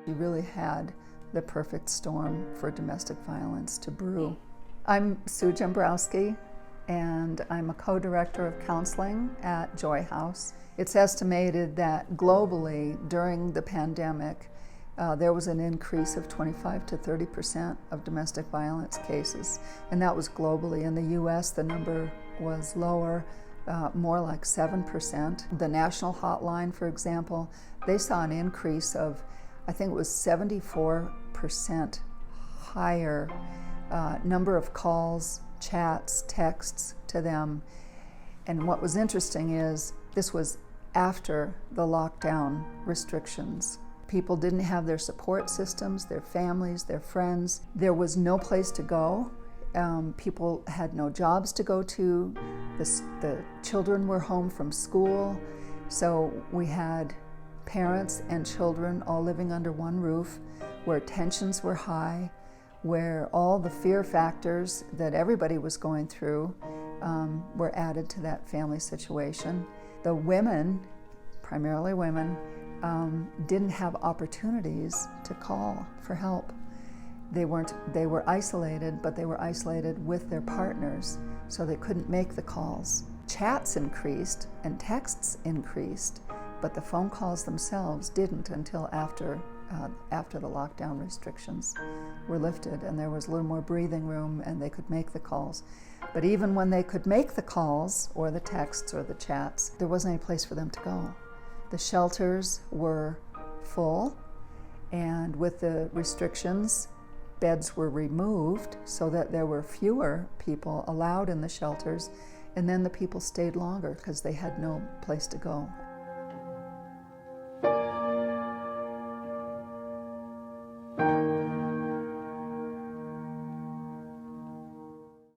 You really had the perfect storm for domestic violence to brew. I'm Sue Gembarowski, and I'm a co-director of counseling at Joy House. It's estimated that globally during the pandemic, there was an increase of 25 to 30% of domestic violence cases, and that was globally. In the US, the number was lower, more like 7%. The national hotline, for example, they saw an increase of, I think it was 74% higher number of calls, chats, texts to them. And what was interesting is this was after the lockdown restrictions. People didn't have their support systems, their families, their friends. There was no place to go. People had no jobs to go to. The children were home from school. So we had parents and children all living under one roof, where tensions were high, where all the fear factors that everybody was going through were added to that family situation. The women, primarily women, didn't have opportunities to call for help. They were isolated, but they were isolated with their partners, so they couldn't make the calls. Chats increased and texts increased, but the phone calls themselves didn't until after the lockdown restrictions were lifted, and there was a little more breathing room and they could make the calls. But even when they could make the calls or the texts or the chats, there wasn't any place for them to go. The shelters were full, and with the restrictions, beds were removed so that there were fewer people allowed in the shelters, and then the people stayed longer because they had no place to go.